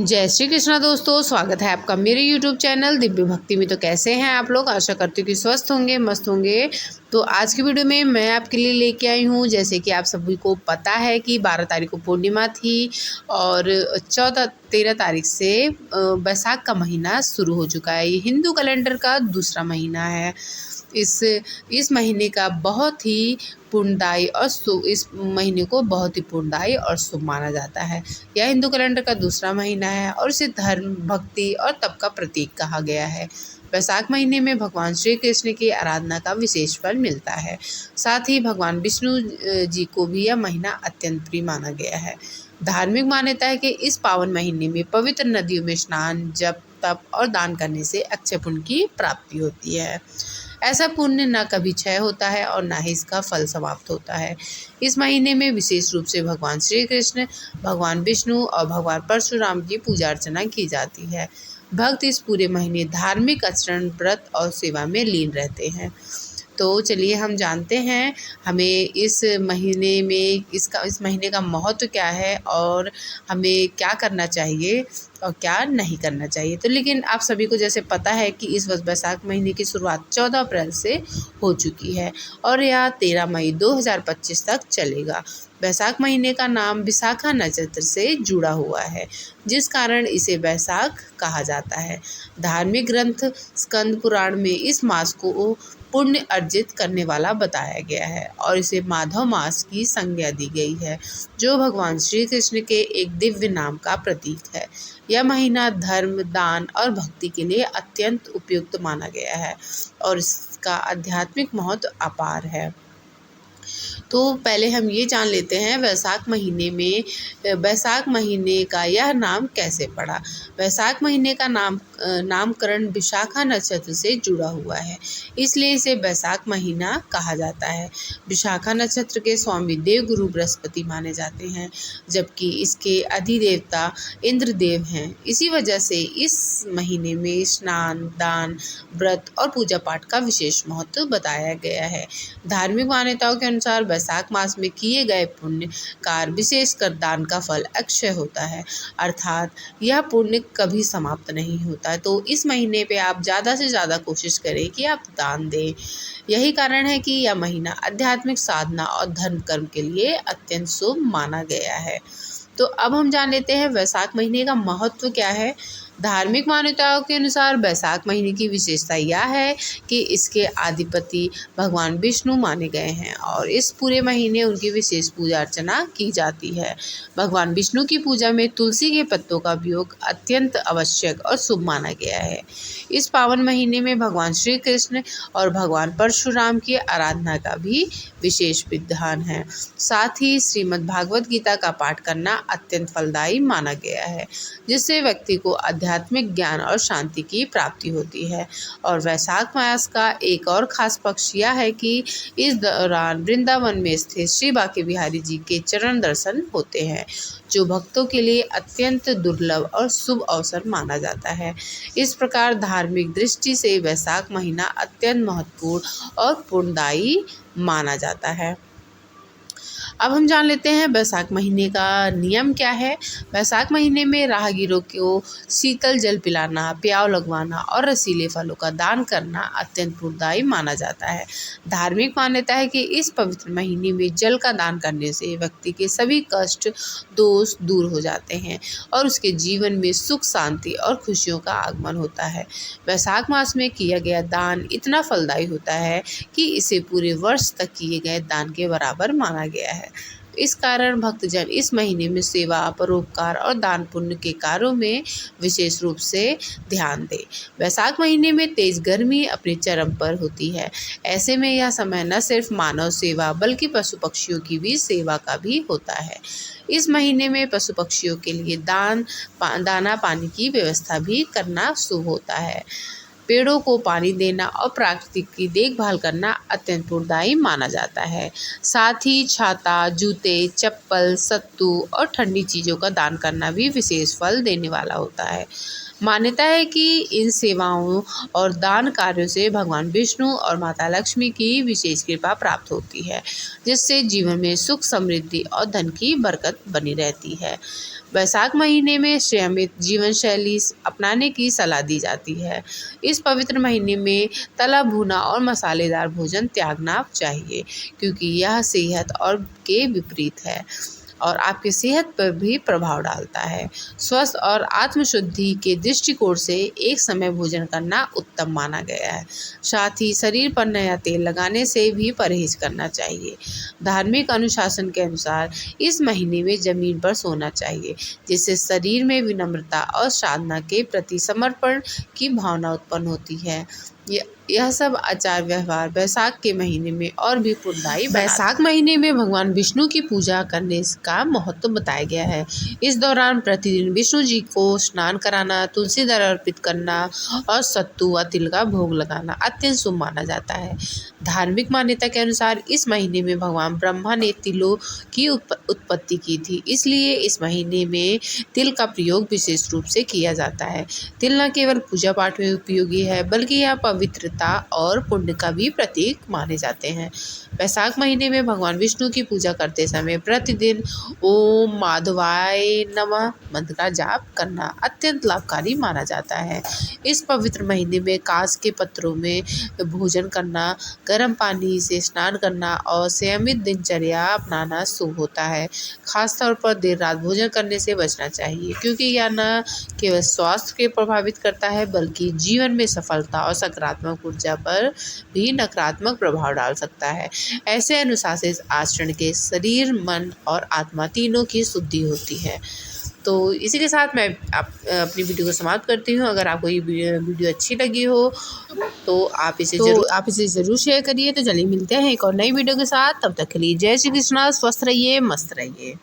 जय श्री कृष्णा दोस्तों, स्वागत है आपका मेरे YouTube चैनल दिव्य भक्ति में। तो कैसे हैं आप लोग? आशा करती हूँ कि स्वस्थ होंगे, मस्त होंगे। तो आज की वीडियो में मैं आपके लिए लेके आई हूँ, जैसे कि आप सभी को पता है कि 12 तारीख को पूर्णिमा थी और 13 तारीख से बैसाख का महीना शुरू हो चुका है। ये हिंदू कैलेंडर का दूसरा महीना है। इस महीने का बहुत ही पुण्यदायी और शुभ इस महीने को बहुत ही पुण्यदायी और शुभ माना जाता है। यह हिंदू कैलेंडर का दूसरा महीना है और इसे धर्म, भक्ति और तप का प्रतीक कहा गया है। वैशाख महीने में भगवान श्री कृष्ण की आराधना का विशेष फल मिलता है। साथ ही भगवान विष्णु जी को भी यह महीना अत्यंत प्रिय माना गया है। धार्मिक मान्यता है कि इस पावन महीने में पवित्र नदियों में स्नान, जप, तप और दान करने से अक्षय पुण्य की प्राप्ति होती है। ऐसा पुण्य न कभी क्षय होता है और न ही इसका फल समाप्त होता है। इस महीने में विशेष रूप से भगवान श्री कृष्ण, भगवान विष्णु और भगवान परशुराम की पूजा अर्चना की जाती है। भक्त इस पूरे महीने धार्मिक आचरण, व्रत और सेवा में लीन रहते हैं। तो चलिए हम जानते हैं हमें इस महीने का महत्व क्या है और हमें क्या करना चाहिए और क्या नहीं करना चाहिए। तो लेकिन आप सभी को जैसे पता है कि इस वर्ष बैसाख महीने की शुरुआत 14 अप्रैल से हो चुकी है और यह 13 मई 2025 तक चलेगा। बैसाख महीने का नाम विशाखा नक्षत्र से जुड़ा हुआ है, जिस कारण इसे बैसाख कहा जाता है। धार्मिक ग्रंथ स्कंद पुराण में इस मास को पुण्य अर्जित करने वाला बताया गया है और इसे माधव मास की संज्ञा दी गई है, जो भगवान श्री कृष्ण के एक दिव्य नाम का प्रतीक है। यह महीना धर्म, दान और भक्ति के लिए अत्यंत उपयुक्त माना गया है और इसका आध्यात्मिक महत्व अपार है। तो पहले हम ये जान लेते हैं बैसाख महीने का यह नाम कैसे पड़ा। बैसाख महीने का नामकरण विशाखा नक्षत्र से जुड़ा हुआ है, इसलिए इसे बैसाख महीना कहा जाता है। विशाखा नक्षत्र के स्वामी देव गुरु बृहस्पति माने जाते हैं, जबकि इसके अधिदेवता इंद्रदेव हैं। इसी वजह से इस महीने में स्नान, दान, व्रत और पूजा पाठ का विशेष महत्व बताया गया है। धार्मिक मान्यताओं के अनुसार बैसाख मास में किए गए पुण्य कार्य, विशेषकर दान का फल अक्षय होता है, अर्थात यह पुण्य कभी समाप्त नहीं होता है। तो इस महीने पे आप ज़्यादा से ज़्यादा कोशिश करें कि आप दान दें। यही कारण है कि यह महीना आध्यात्मिक साधना और धर्म कर्म के लिए अत्यंत शुभ माना गया है। तो अब हम जान लेते हैं वैशाख महीने का महत्व क्या है। धार्मिक मान्यताओं के अनुसार बैसाख महीने की विशेषता यह है कि इसके अधिपति भगवान विष्णु माने गए हैं और इस पूरे महीने उनकी विशेष पूजा अर्चना की जाती है। भगवान विष्णु की पूजा में तुलसी के पत्तों का उपयोग अत्यंत आवश्यक और शुभ माना गया है। इस पावन महीने में भगवान श्री कृष्ण और भगवान परशुराम की आराधना का भी विशेष विधान है। साथ ही श्रीमद् भागवत गीता का पाठ करना अत्यंत फलदायी माना गया है, जिससे व्यक्ति को आध्यात्मिक ज्ञान और शांति की प्राप्ति होती है। और वैशाख मास का एक और खास पक्ष यह है कि इस दौरान वृंदावन में स्थित श्री बांके बिहारी जी के चरण दर्शन होते हैं, जो भक्तों के लिए अत्यंत दुर्लभ और शुभ अवसर माना जाता है। इस प्रकार धार्मिक दृष्टि से वैशाख महीना अत्यंत महत्वपूर्ण और पुण्यदायी माना जाता है। अब हम जान लेते हैं बैसाख महीने का नियम क्या है। बैसाख महीने में राहगीरों को शीतल जल पिलाना, प्याव लगवाना और रसीले फलों का दान करना अत्यंत पुण्यदायी माना जाता है। धार्मिक मान्यता है कि इस पवित्र महीने में जल का दान करने से व्यक्ति के सभी कष्ट, दोष दूर हो जाते हैं और उसके जीवन में सुख, शांति और खुशियों का आगमन होता है। बैसाख मास में किया गया दान इतना फलदायी होता है कि इसे पूरे वर्ष तक किए गए दान के बराबर माना गया है। इस कारण भक्तजन इस महीने में सेवा, परोपकार और दान पुण्य के कार्यों में विशेष रूप से ध्यान दें। वैशाख महीने में तेज गर्मी अपने चरम पर होती है। ऐसे में यह समय न सिर्फ मानव सेवा बल्कि पशु पक्षियों की भी सेवा का भी होता है। इस महीने में पशु पक्षियों के लिए दाना पानी की व्यवस्था भी करना शुभ होता है। पेड़ों को पानी देना और प्रकृति की देखभाल करना अत्यंत पुण्यदायी माना जाता है। साथ ही छाता, जूते, चप्पल, सत्तू और ठंडी चीज़ों का दान करना भी विशेष फल देने वाला होता है। मान्यता है कि इन सेवाओं और दान कार्यों से भगवान विष्णु और माता लक्ष्मी की विशेष कृपा प्राप्त होती है, जिससे जीवन में सुख, समृद्धि और धन की बरकत बनी रहती है। वैशाख महीने में संयमित जीवन शैली अपनाने की सलाह दी जाती है। इस पवित्र महीने में तला भुना और मसालेदार भोजन त्यागना चाहिए, क्योंकि यह सेहत और के विपरीत है और आपकी सेहत पर भी प्रभाव डालता है। स्वस्थ और आत्मशुद्धि के दृष्टिकोण से एक समय भोजन करना उत्तम माना गया है। साथ ही शरीर पर नया तेल लगाने से भी परहेज करना चाहिए। धार्मिक अनुशासन के अनुसार इस महीने में जमीन पर सोना चाहिए, जिससे शरीर में विनम्रता और साधना के प्रति समर्पण की भावना उत्पन्न होती है। यह सब आचार व्यवहार वैशाख के महीने में और भी पुण्यदायी वैशाख महीने में भगवान विष्णु की पूजा करने का महत्व बताया गया है। इस दौरान प्रतिदिन विष्णु जी को स्नान कराना, तुलसी दल अर्पित करना और सत्तू व तिल का भोग लगाना अत्यंत शुभ माना जाता है। धार्मिक मान्यता के अनुसार इस महीने में भगवान ब्रह्मा ने तिलों की उत्पत्ति की थी, इसलिए इस महीने में तिल का प्रयोग विशेष रूप से किया जाता है। तिल न केवल पूजा पाठ में उपयोगी है, बल्कि यह पवित्रता और पुण्य का भी प्रतीक माने जाते हैं। वैशाख महीने में भगवान विष्णु की पूजा करते समय प्रतिदिन ओम माधवाय नमः मंत्र का जाप करना अत्यंत लाभकारी माना जाता है। इस पवित्र महीने में कांच के पत्रों में भोजन करना, गर्म पानी से स्नान करना और संयमित दिनचर्या अपनाना शुभ होता है। खासतौर पर देर रात भोजन करने से बचना चाहिए, क्योंकि यह न केवल स्वास्थ्य के प्रभावित करता है, बल्कि जीवन में सफलता और सकारात्मक ऊर्जा पर भी नकारात्मक प्रभाव डाल सकता है। ऐसे अनुशासित आचरण के शरीर, मन और आत्मा तीनों की शुद्धि होती है। तो इसी के साथ मैं अपनी वीडियो को समाप्त करती हूँ। अगर आपको ये वीडियो अच्छी लगी हो तो आप इसे ज़रूर शेयर करिए। तो चलिए मिलते हैं एक और नई वीडियो के साथ। तब तक के लिए जय श्री कृष्णा। स्वस्थ रहिए, मस्त रहिए।